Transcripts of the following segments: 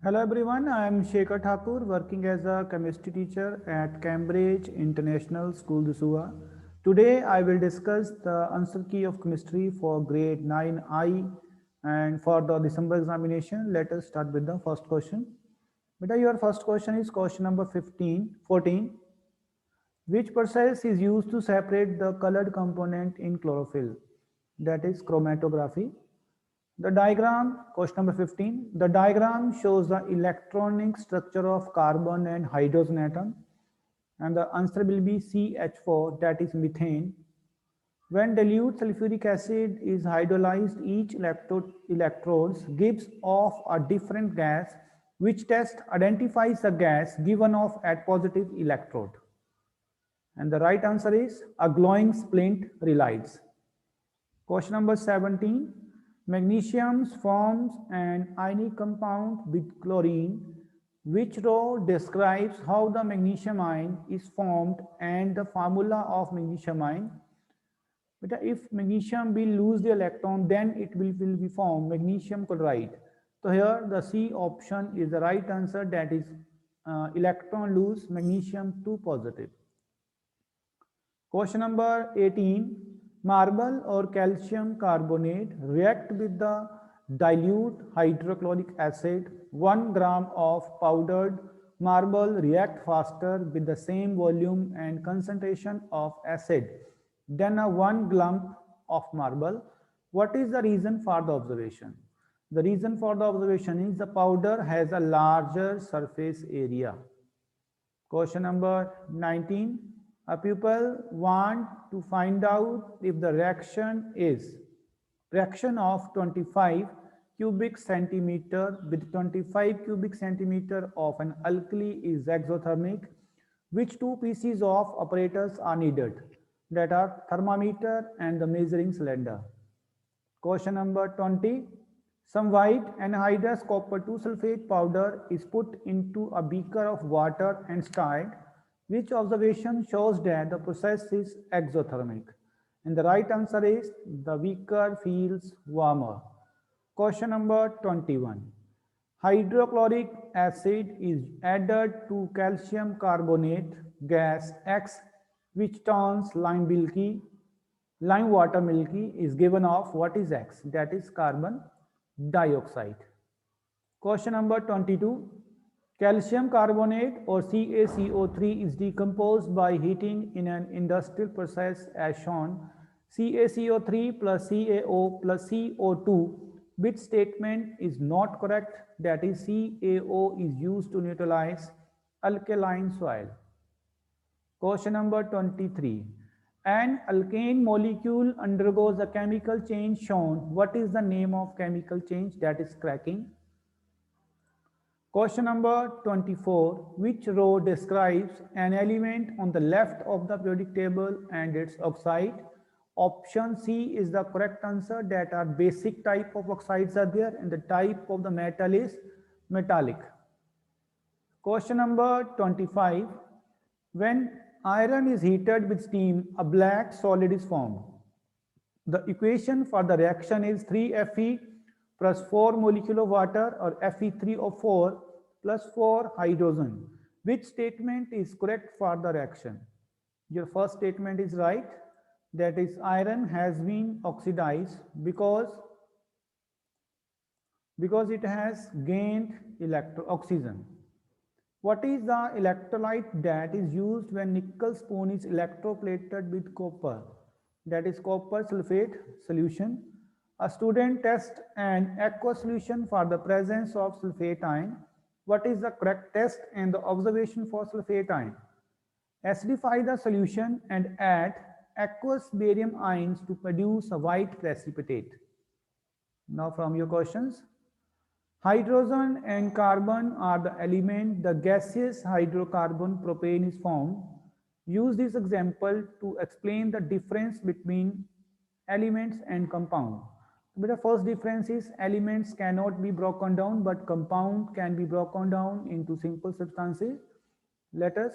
Hello everyone, I am Shekhar Thakur working as a chemistry teacher at Cambridge International School, Dusua. Today I will discuss the answer key of chemistry for grade 9I and for the December examination. Let us start with the first question. Beta, your first question is question number 14. Which process is used to separate the colored component in chlorophyll? That is chromatography. The diagram, question number 15. The diagram shows the electronic structure of carbon and hydrogen atom. And the answer will be CH4, that is methane. When dilute sulfuric acid is hydrolyzed, each electrodes gives off a different gas, which test identifies the gas given off at positive electrode. And the right answer is a glowing splint relights. Question number 17. Magnesium forms an ionic compound with chlorine. Which row describes how the magnesium ion is formed and the formula of magnesium ion? But if magnesium will lose the electron, then it will be formed magnesium chloride. So here the C option is the right answer, that is electron lose magnesium 2 positive. Question number 18. Marble or calcium carbonate react with the dilute hydrochloric acid. 1 gram of powdered marble react faster with the same volume and concentration of acid than a 1 lump of marble. What is the reason for the observation? The reason for the observation is the powder has a larger surface area. Question number 19. A pupil want to find out if the reaction of 25 cubic centimeter with 25 cubic centimeter of an alkali is exothermic. Which two pieces of apparatus are needed? That are thermometer and the measuring cylinder. Question number 20. Some white anhydrous copper 2 sulfate powder is put into a beaker of water and stirred. Which observation shows that the process is exothermic? And the right answer is the beaker feels warmer. Question number 21. Hydrochloric acid is added to calcium carbonate gas X, which turns lime water milky, is given off what is X? That is carbon dioxide. Question number 22. Calcium carbonate or CaCO3 is decomposed by heating in an industrial process as shown. CaCO3 plus CaO plus CO2. Which statement is not correct? That is CaO is used to neutralize alkaline soil. Question number 23. An alkane molecule undergoes a chemical change shown. What is the name of chemical change? That is cracking. Question number 24. Which row describes an element on the left of the periodic table and its oxide? Option C is the correct answer, that are basic type of oxides are there and the type of the metal is metallic. Question number 25. When iron is heated with steam, a black solid is formed. The equation for the reaction is 3Fe plus 4 molecule of water or Fe3O4 plus 4 hydrogen. Which statement is correct for the reaction? Your first statement is right, that is iron has been oxidized because it has gained oxygen. What is the electrolyte that is used when nickel spoon is electroplated with copper? That is copper sulfate solution. A student tests an aqueous solution for the presence of sulfate ion. What is the correct test and the observation for sulfate ion? Acidify the solution and add aqueous barium ions to produce a white precipitate. Now from your questions. Hydrogen and carbon are the element. The gaseous hydrocarbon propane is formed. Use this example to explain the difference between elements and compound. But the first difference is elements cannot be broken down, but compound can be broken down into simple substances. Let us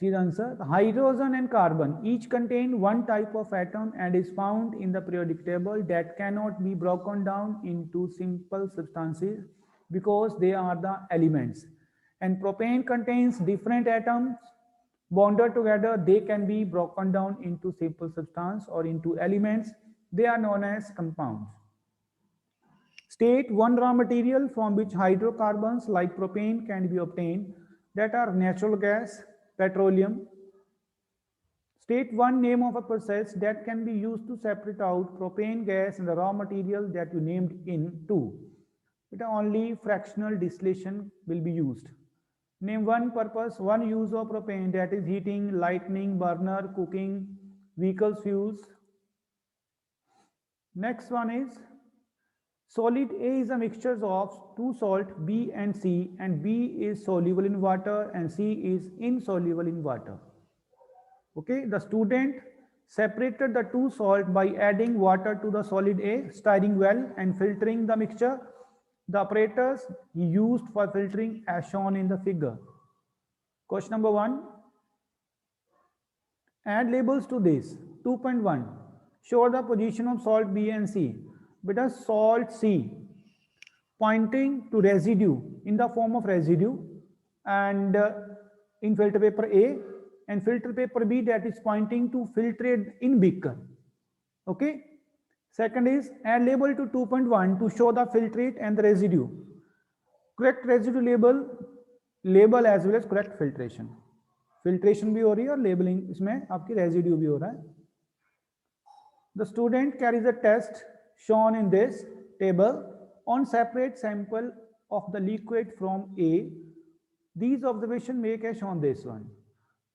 see the answer. Hydrogen and carbon each contain one type of atom and is found in the periodic table that cannot be broken down into simple substances. because they are the elements. And propane contains different atoms bonded together. They can be broken down into simple substance or into elements. They are known as compounds. State one raw material from which hydrocarbons like propane can be obtained, that are natural gas, petroleum. State one name of a process that can be used to separate out propane gas and the raw material that you named in two. It only fractional distillation will be used. Name one purpose, one use of propane, that is heating, lighting, burner, cooking, vehicles fuels. Next one is solid A is a mixture of two salts B and C, and B is soluble in water and C is insoluble in water. Okay, the student separated the two salts by adding water to the solid A, stirring well and filtering the mixture. The apparatus he used for filtering as shown in the figure. Question number 1. Add labels to this. 2.1. Show the position of salt B and C. Beta salt C pointing to residue in the form of residue, and in filter paper A, and filter paper B that is pointing to filtrate in beaker. Okay. Second is add label to 2.1 to show the filtrate and the residue. Correct residue label as well as correct filtration. Filtration भी हो रही है और labeling इसमें आपकी residue भी हो रहा है. The student carries a test shown in this table on separate sample of the liquid from A. These observations make as shown this one.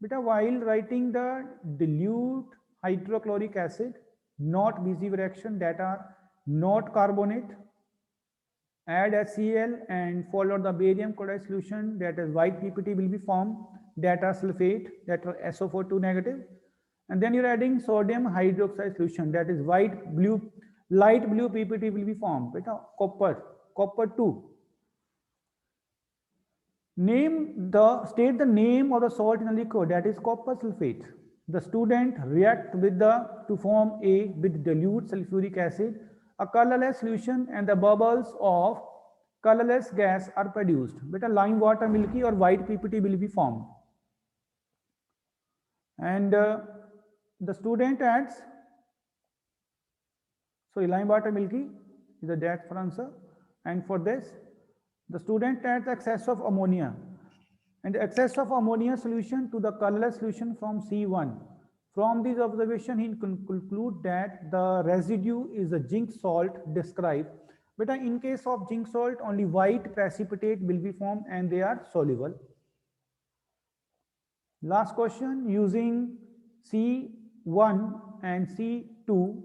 Beta, while writing the dilute hydrochloric acid, not BC reaction, that are not carbonate, add HCl and follow the barium chloride solution, that is white PPT will be formed, that are sulfate, that are SO42 negative, and then you're adding sodium hydroxide solution, that is light blue PPT will be formed. Beta, copper 2. State the name of the salt in a liquid, that is copper sulfate. The student react with to form A with dilute sulfuric acid, a colorless solution, and the bubbles of colorless gas are produced. Beta, lime water milky or white PPT will be formed. And the student adds, so lime water milky is the that for answer. And for this, the student adds excess of ammonia, and the excess of ammonia solution to the colorless solution from C1. From this observation, he conclude that the residue is a zinc salt described. But in case of zinc salt, only white precipitate will be formed and they are soluble. Last question, using C1 and C2,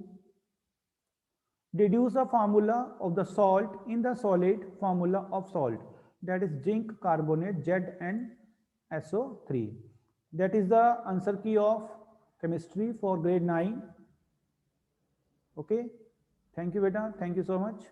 deduce a formula of the salt in the solid formula of salt, that is zinc carbonate ZnSO3. That is the answer key of chemistry for grade 9. Okay, thank you beta, thank you so much.